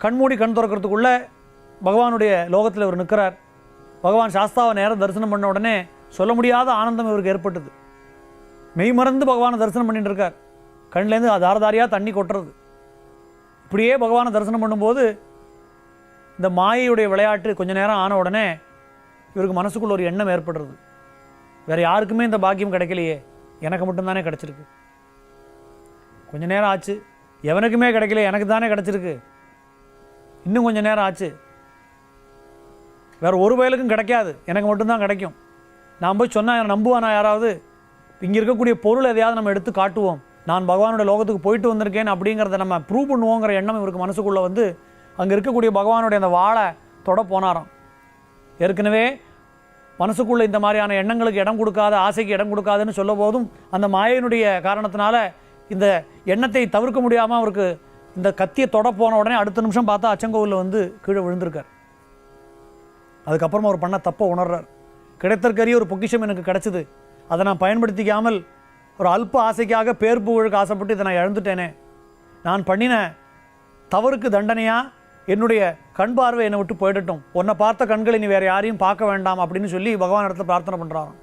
கண்மூடி கண் திறக்கிறதுக்குள்ளே பகவானுடைய லோகத்தில் இவர் நிற்கிறார். பகவான் சாஸ்தாவை நேரம் தரிசனம் பண்ண உடனே சொல்ல முடியாத ஆனந்தம் இவருக்கு ஏற்பட்டது. மெய்மறந்து பகவானை தரிசனம் பண்ணிட்டு இருக்கார். கண்லேருந்து தாரதாரியாக தண்ணி கொட்டுறது. இப்படியே பகவானை தரிசனம் பண்ணும்போது இந்த மாயையுடைய விளையாட்டு கொஞ்ச நேரம் ஆன உடனே இவருக்கு மனசுக்குள்ள ஒரு எண்ணம் ஏற்படுறது. வேறு யாருக்குமே இந்த பாக்கியம் கிடைக்கலையே, எனக்கு மட்டும்தானே கிடச்சிருக்கு. கொஞ்ச நேரம் ஆச்சு, எவனுக்குமே கிடைக்கல, எனக்கு தானே கிடச்சிருக்கு. இன்னும் கொஞ்சம் நேரம் ஆச்சு, வேறு ஒரு வயலுக்கும் கிடைக்காது, எனக்கு மட்டும்தான் கிடைக்கும். நான் போய் சொன்னால் நம்புவானா யாராவது? இங்கே இருக்கக்கூடிய பொருள் எதையாவது நம்ம எடுத்து காட்டுவோம், நான் பகவானோட லோகத்துக்கு போயிட்டு வந்திருக்கேன் அப்படிங்கிறத நம்ம ப்ரூவ் பண்ணுவோங்கிற எண்ணம் இவருக்கு மனசுக்குள்ளே வந்து அங்கே இருக்கக்கூடிய பகவானுடைய அந்த வாழை தொட போனாராம். ஏற்கனவே மனசுக்குள்ளே இந்த மாதிரியான எண்ணங்களுக்கு இடம் கொடுக்காத, ஆசைக்கு இடம் கொடுக்காதுன்னு சொல்ல போதும் அந்த மாயையினுடைய காரணத்தினால இந்த எண்ணத்தை தவிர்க்க முடியாமல் அவருக்கு இந்த கத்தியை தொட போன உடனே அடுத்த நிமிஷம் பார்த்தா அச்சங்கோவில் வந்து கீழே விழுந்திருக்கார். அதுக்கப்புறமா அவர் பண்ண தப்பை உணர்றார். கிடைத்தற்கரிய ஒரு பொக்கிஷம் எனக்கு கிடச்சிது, அதை நான் பயன்படுத்திக்காமல் ஒரு அல்ப ஆசைக்காக பேர் புகழுக்கு ஆசைப்பட்டு இதை நான் இழந்துட்டேனே. நான் பண்ணின தவறுக்கு தண்டனையாக என்னுடைய கண் பார்வை என்னை விட்டு போயிடட்டும், உன்னை பார்த்த கண்களை நீ வேறு யாரையும் பார்க்க வேண்டாம் அப்படின்னு சொல்லி பகவான் இடத்துல பிரார்த்தனை பண்ணுறாராம்.